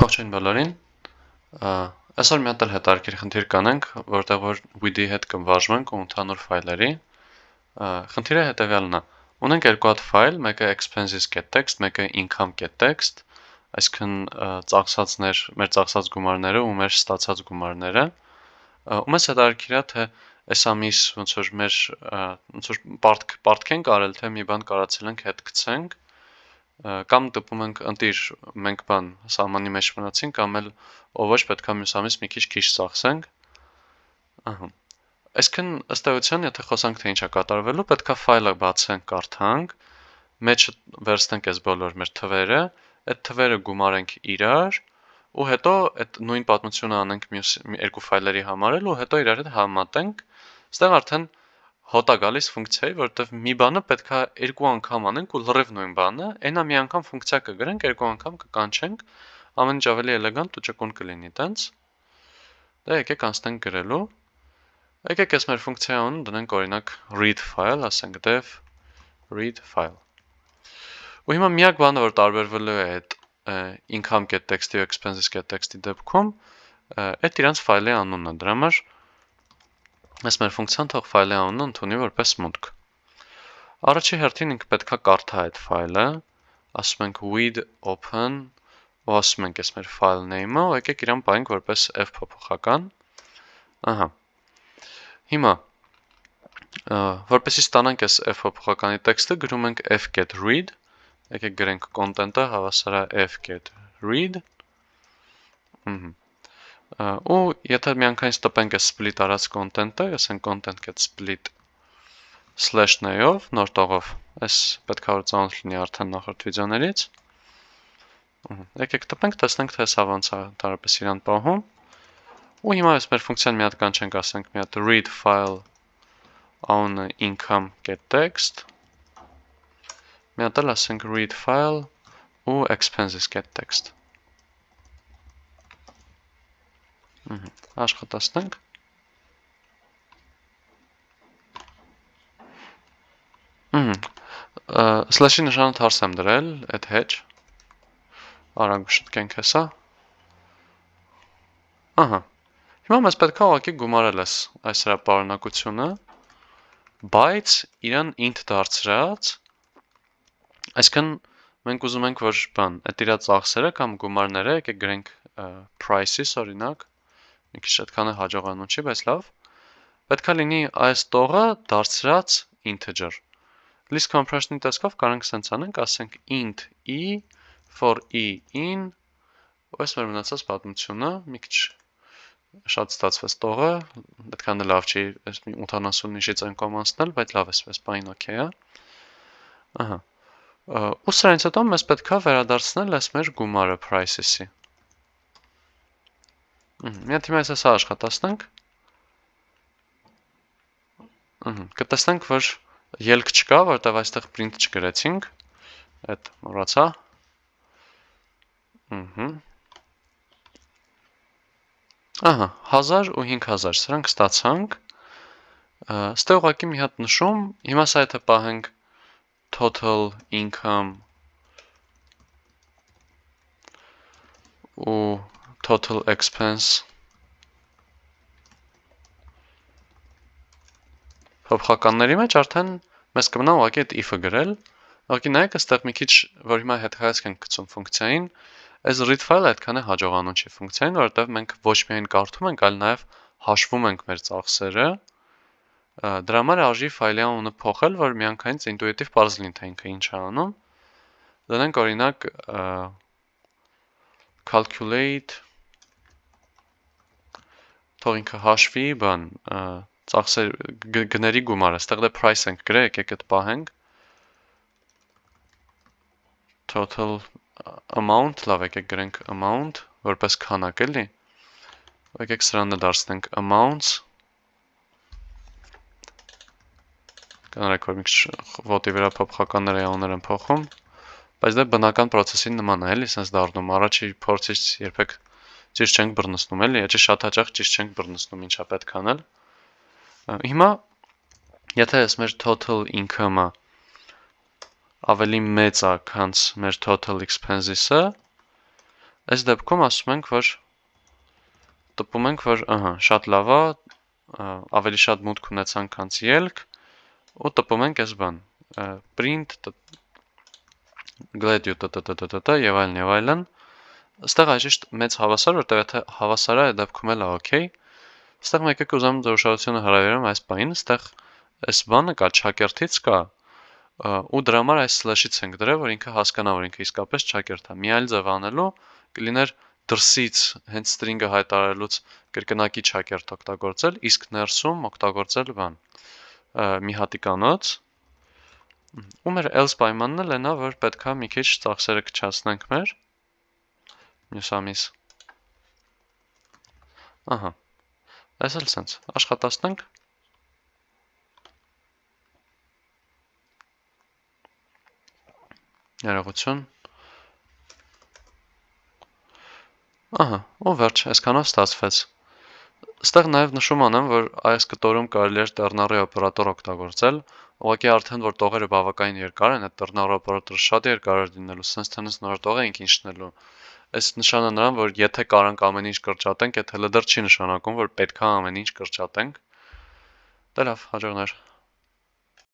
Ողջույն բոլորին, այսօր մի հատ էլ հետաքրքիր խնդիր կանենք, որտեղ որ with-ի հետ կվարժվենք ու ընդհանուր ֆայլերի, խնդիրը հետևյալն է, ունենք երկու հատ ֆայլ, մեկը expenses.txt, մեկը income.txt, այսինքն ծախսածներ, մեր ծախսած գումարները ու մեր ստացած գումարները, ու մեզ հետաքրքիր է, թե այս ամիս ոնց որ մեր պարտք ենք արել, թե մի բան կարացել ենք հետ գցենք, կամ տպում ենք ընտիր մենք բան սահմանի մեջ մնացին, կամ էլ ով ոչ պետք է մյուս ամիս մի քիչ ծախսենք։ Այսինքն ըստ էության, եթե խոսանք թե ինչ է կատարվելու, պետք է ֆայլը բացենք, կարդանք, մեջը վերցնենք այս բոլոր մեր թվերը, այդ թվերը գումարենք իրար, ու հետո այդ նույն պատմությունը անենք մյուս երկու ֆայլերի համար ու հետո իրար հետ համեմատենք, այստեղ արդեն հոտ է գալիս ֆունկցիայի, որովհետև մի բանը պետք է երկու անգամ անենք ու լրիվ նույն բանը, այնա մի անգամ ֆունկցիա կգրենք, երկու անգամ կկանչենք, ամեն ինչ ավելի էլեգանտ ու ճկուն կլինի տենց։ Դա եկեք անցնենք գրելու։ Եկեք այս մեր ֆունկցիայի անուն դնենք օրինակ read file, ասենք dev read file։ Ու հիմա միակ բանը, որ տարբերվելու է այդ income.txt-ի ու expenses.txt-ի դեպքում, այդ իրանց ֆայլի անունն է, դրա համար այս մեր ֆունկցիան թող ֆայլի անունը ընդունի որպես մուտք։ Առաջի հերթին ինքը պետք է կարդա այդ ֆայլը, ասում ենք with open, ու ասում ենք այս մեր file name-ը, ու եկեք իրան պահենք որպես f փոփոխական։ Ահա։ Հիմա որպեսզի ստանանք այս f փոփոխականի տեքստը, գրում ենք f get read, եկեք գրենք content-ը հավասար է f get read։ Ու եթե միանգամից տպենք այս split արած content-ը, ասենք content get split /n-ով, նոր տողով, այս պետք է որ ծանոթ լինի արդեն նախորդ վիդեոներից։ Եկեք տպենք, տեսնենք թե սա ոնց է տարապես իրան պահում։ Ու հիմա այս մեր ֆունկցիան մի հատ կանչենք, ասենք մի հատ read file on income.txt, մի հատ էլ ասենք read file ու expenses.txt։ Աշխատացնենք։ Slash-ի նշանը թարս եմ դրել, այդ hedge, արագ շտկենք հեսա։ Ահա, հիմա մեզ պետք է ուղղակի գումարել այս հրապարունակությունը, բայց իրան int դարձրած, այսինքն մենք ուզում ենք, որ բան, այդ իրա ծախսերը կամ գումարները, եկեք գրենք prices օրինակ, մի քիչ այդքան է հաջողանում չի, բայց լավ, պետք է լինի այս տողը դարձրած integer։ List compression-ի տեսքով կարանք սենց անենք, ասենք int e for e in, ու այս մեր մնացած պատմությունը, մի քիչ շատ ստացվեց տողը, այդքան է լավ չի 89-ից այն կոմ անցնել, բայց լավ էս պայն օքեյ է։ Ահա։ Ու սրանից հետո մեզ պետք է վերադարձնել այս մեր գումարը prices-ի։ Մի հատ հիմա այս հեսա աշխատացնենք։ Կտեսնենք, որ ելք չկա, որտեղ այստեղ print չգրեցինք, այդ մոռացա։ Ահա, 1000 ու 5000, սրանք ստացանք, ստեղ ուղղակի մի հատ նշում, հիմա սա եթե պահենք total income ու total expense փոփոխականների մեջ արդեն մեզ կմնա ուղղակի այդ if-ը գրել, ուղղակի նայեք այստեղ մի քիչ, որ հիմա հետհայացք ենք գցում ֆունկցիային, այս read file-ը այդքան է հաջողանում չի ֆունկցիային, որովհետև մենք ոչ միայն կարդում ենք, այլ նաև հաշվում ենք մեր ծախսերը, դրա համար արժի ֆայլի անունը փոխել, որ միանգամից ինտուիտիվ պարզ լինի, թե ինքը ինչ է անում, դնենք օրինակ calculate, թող ինքը հաշվի, բան, ծախսեր գների գումարը, ստեղ դե price ենք գրել, եկեք այդ պահենք, total amount, լավ եկեք գրենք amount, որպես քանակ էլի, եկեք սրանը դարձնենք amounts, կներեք, որ մի քիչ ոտի վրա փոփոխականները անուններ են փոխում, բայց դե բնական պրոցեսին նման է, էլի, սենց դառնում, առաջի փորձից երբեք ճիշտ չենք բռնցնում, էլի, եթե շատ հաճախ ճիշտ չենք բռնցնում, ինչա պետք անել։ Հիմա, եթե ես մեր total income-ը ավելի մեծ է, քան մեր total expenses-ը, Այս դեպքում ասում ենք, որ տպում ենք, որ շատ լավ է, ավելի շատ մուտք ունեցան քան ելք, ու տպում ենք այս բան, print glad you եւ այլն եւ այլն։ Այստեղ այժիշտ մեծ հավասար, որտեղ եթե հավասար է, դեպքում էլ է օքեյ։ Այստեղ մեկ եք ուզում ձեր ուշադրությունը հրավիրեմ այս բանին, այստեղ այս բանը կա, ճակերտից կա, ու դրա համար այս slash-ից ենք դրել, որ ինքը հասկանա, որ ինքը իսկապես ճակերտ է։ Մի այլ ձև անելու կլիներ դրսից հենց string-ը հայտարարելուց կրկնակի ճակերտ օգտագործել, իսկ ներսում օգտագործել բան, մի հատիկանոց, ու մեր else պայմանն էլ այնա, որ պետքա մի քիչ ծախսերը կչացնենք մեր մյուս ամիս։ Ահա, այս էլ սենց, աշխատացնենք։ Ներողություն։ Ահա, ու վերջ, այսքանով ստացվեց։ Ստեղ նաև նշում անեմ, որ այս կտորում կարելի էր տերնարի օպերատոր օգտագործել, ուղղակի արդեն որ տողերը բավականին երկար են, այդ տերնարի օպերատորը շատ երկար էր լինելու, սենց թե նոր տող էինք ինշնելու։ Այս նշանը նրան, որ եթե կարանք ամեն ինչ կրճատենք, այդ հələ դեռ չի նշանակում, որ պետքա ամեն ինչ կրճատենք։ Դե լավ, հաջողներ։